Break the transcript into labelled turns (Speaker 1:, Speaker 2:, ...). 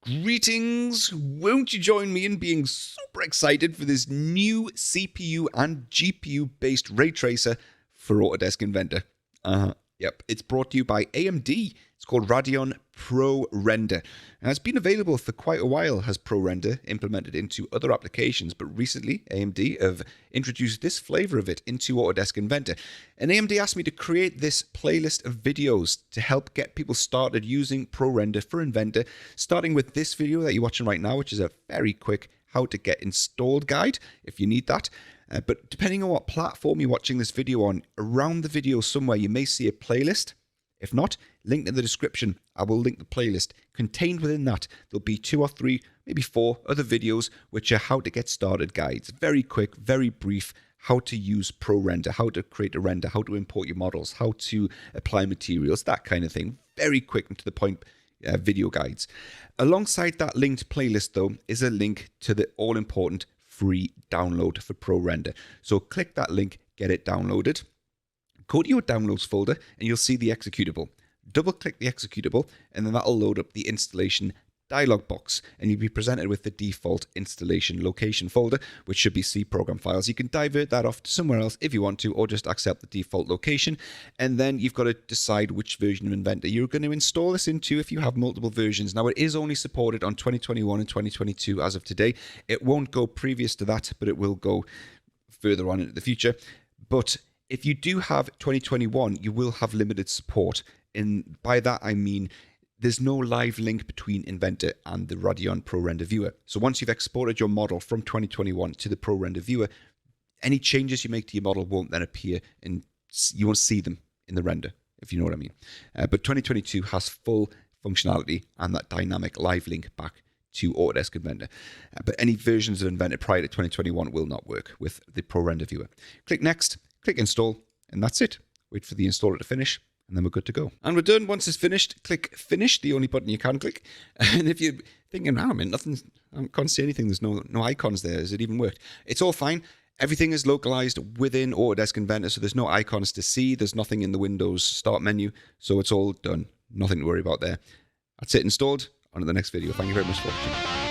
Speaker 1: Greetings! Won't you join me in being super excited for this new CPU and GPU based ray tracer for Autodesk Inventor? Yep, it's brought to you by AMD. It's called Radeon ProRender. And it's been available for quite a while, has ProRender implemented into other applications, but recently AMD have introduced this flavor of it into Autodesk Inventor. And AMD asked me to create this playlist of videos to help get people started using ProRender for Inventor, starting with this video that you're watching right now, which is a very quick how to get installed guide if you need that. But depending on what platform you're watching this video on, around the video somewhere you may see a playlist. If not, linked in the description, I will link the playlist. Contained within that, there'll be 2 or 3, maybe 4 other videos which are how to get started guides. Very quick, very brief, how to use ProRender, how to create a render, how to import your models, how to apply materials, that kind of thing. Very quick and to the point video guides. Alongside that linked playlist though, is a link to the all-important free download for ProRender. So click that link, get it downloaded. Go to your downloads folder and you'll see the executable. Double click the executable and then that'll load up the installation dialog box and you'll be presented with the default installation location folder, which should be C program files. You can divert that off to somewhere else if you want to, or just accept the default location. And then you've got to decide which version of Inventor you're going to install this into if you have multiple versions. Now, it is only supported on 2021 and 2022 as of today. It won't go previous to that, but it will go further on into the future. But if you do have 2021, you will have limited support. And by that, I mean there's no live link between Inventor and the Radeon ProRender viewer. So once you've exported your model from 2021 to the ProRender viewer, any changes you make to your model won't then appear and you won't see them in the render, if you know what I mean. But 2022 has full functionality and that dynamic live link back to Autodesk Inventor. But any versions of Inventor prior to 2021 will not work with the ProRender viewer. Click Next, click Install, and that's it. Wait for the installer to finish. And then we're good to go. And we're done. Once it's finished, click Finish, the only button you can click. And if you're thinking, I can't see anything, there's no icons there, does it even work? It's all fine. Everything is localized within Autodesk Inventor, so there's no icons to see. There's nothing in the Windows Start menu, so it's all done. Nothing to worry about there. That's it installed. On to the next video. Thank you very much for watching.